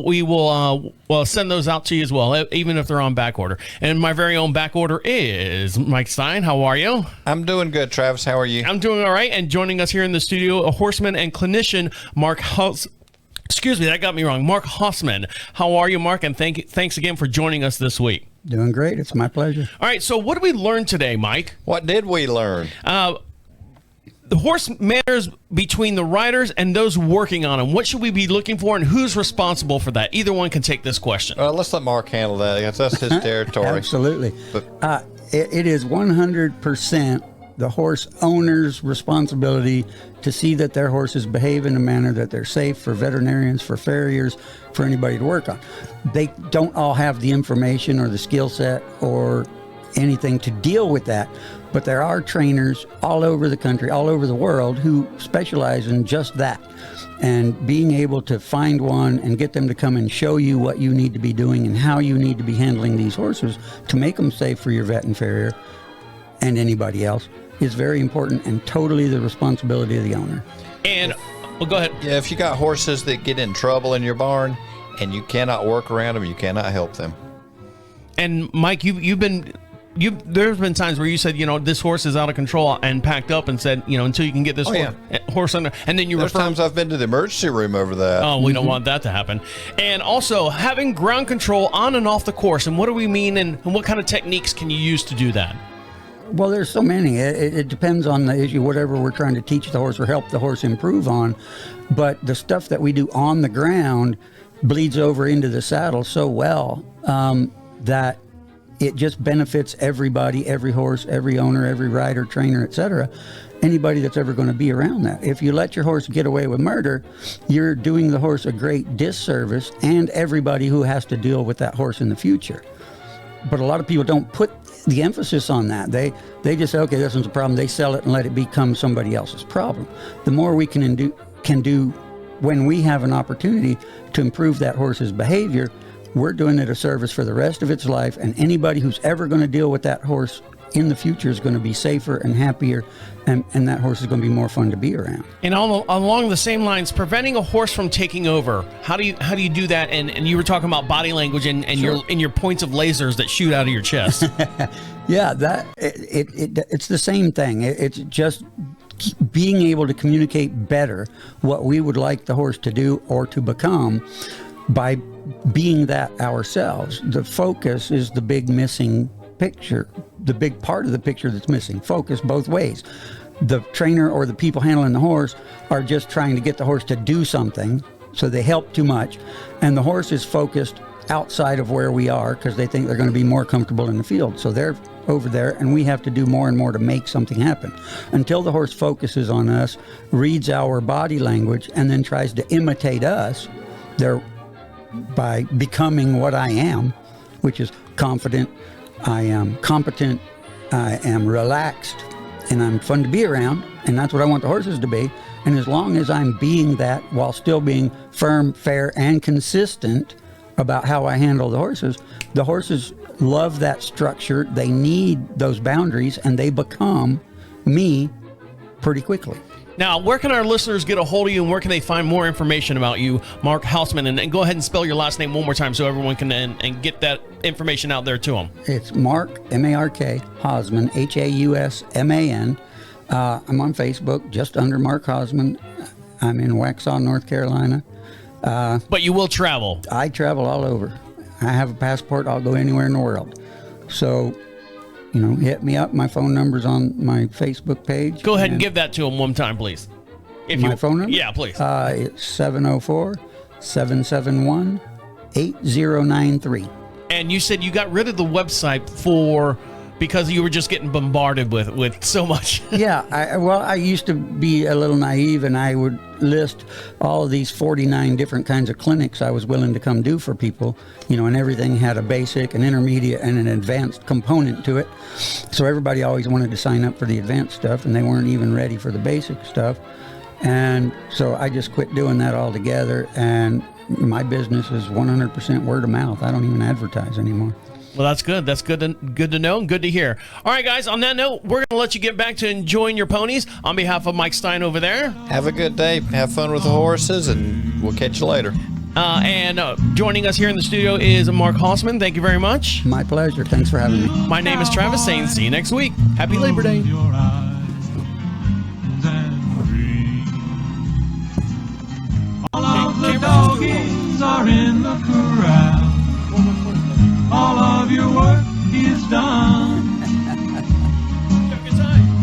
we will send those out to you as well, even if they're on back order. And my very own back order is Mike Stine. How are you? I'm doing good, Travis. How are you? I'm doing all right. And joining us here in the studio, a horseman and clinician, Mark Hausman. Excuse me, that got me wrong. Mark Hausman. How are you, Mark? And thanks again for joining us this week. Doing great. It's my pleasure. All right, so what did we learn today, Mike? What did we learn? The horse manners between the riders and those working on them. What should we be looking for, and who's responsible for that? Either one can take this question. Let's let Mark handle that. That's his territory. Absolutely. It is 100% the horse owner's responsibility to see that their horses behave in a manner that they're safe for veterinarians, for farriers, for anybody to work on. They don't all have the information or the skill set or anything to deal with that, but there are trainers all over the country, all over the world, who specialize in just that. And being able to find one and get them to come and show you what you need to be doing and how you need to be handling these horses to make them safe for your vet and farrier and anybody else is very important and totally the responsibility of the owner. And well, go ahead. Yeah, if you got horses that get in trouble in your barn and you cannot work around them, you cannot help them. And Mike, there's been times where you said, this horse is out of control and packed up and said, until you can get this horse under, and then There's times I've been to the emergency room over that. Oh, we don't want that to happen. And also having ground control on and off the course. And what do we mean? And what kind of techniques can you use to do that? Well, there's so many. It depends on the issue, whatever we're trying to teach the horse or help the horse improve on. But the stuff that we do on the ground bleeds over into the saddle so well that it just benefits everybody, every horse, every owner, every rider, trainer, etc. Anybody that's ever going to be around that. If you let your horse get away with murder, you're doing the horse a great disservice and everybody who has to deal with that horse in the future. But a lot of people don't put the emphasis on that. They just say, okay, this one's a problem. They sell it and let it become somebody else's problem. The more we can do when we have an opportunity to improve that horse's behavior, we're doing it a service for the rest of its life, and anybody who's ever going to deal with that horse in the future is going to be safer and happier, and that horse is going to be more fun to be around. And along the same lines, preventing a horse from taking over. How do you do that? And you were talking about body language and Sure. your points of lasers that shoot out of your chest. Yeah, it's the same thing. It's just being able to communicate better what we would like the horse to do or to become by being that ourselves. The focus is the big missing picture, the big part of the picture that's missing. Focus both ways. The trainer or the people handling the horse are just trying to get the horse to do something, so they help too much, and the horse is focused outside of where we are because they think they're going to be more comfortable in the field, so they're over there, and we have to do more and more to make something happen. Until the horse focuses on us, reads our body language, and then tries to imitate us, by becoming what I am, which is confident, I am competent, I am relaxed, and I'm fun to be around, and that's what I want the horses to be. And as long as I'm being that while still being firm, fair, and consistent about how I handle the horses love that structure, they need those boundaries, and they become me pretty quickly. Now, where can our listeners get a hold of you, and where can they find more information about you, Mark Hausman? And go ahead and spell your last name one more time so everyone can and get that information out there to them. It's Mark, M-A-R-K, Hausman, H-A-U-S-M-A-N. I'm on Facebook, just under Mark Hausman. I'm in Waxhaw, North Carolina. But you will travel. I travel all over. I have a passport. I'll go anywhere in the world. So, hit me up. My phone number's on my Facebook page. Go ahead and give that to them one time, please. My phone number? Yeah, please. It's 704-771-8093. And you said you got rid of the website because you were just getting bombarded with so much. Yeah, I used to be a little naive, and I would list all of these 49 different kinds of clinics I was willing to come do for people, and everything had a basic, an intermediate, and an advanced component to it. So everybody always wanted to sign up for the advanced stuff, and they weren't even ready for the basic stuff. And so I just quit doing that altogether, and my business is 100% word of mouth. I don't even advertise anymore. Well, that's good. That's good to know and good to hear. All right, guys, on that note, we're going to let you get back to enjoying your ponies. On behalf of Mike Stine over there. Have a good day. Have fun with the horses, and we'll catch you later. And joining us here in the studio is Mark Hausman. Thank you very much. My pleasure. Thanks for having me. My name is Travis, saying see you next week. Happy Labor Day. All of the doggies are in the corral. All of your work is done.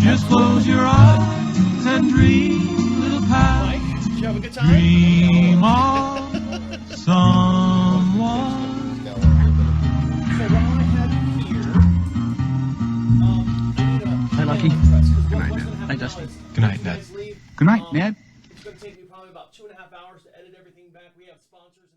Just close your eyes and dream, little pal. Mike, did you have a good time? Dream of someone. So while I had you here, I Lucky. Good night, Ned. Night, Dusty. Good night, Ned. Good night, Ned. It's going to take me probably about 2.5 hours to edit everything back. We have sponsors.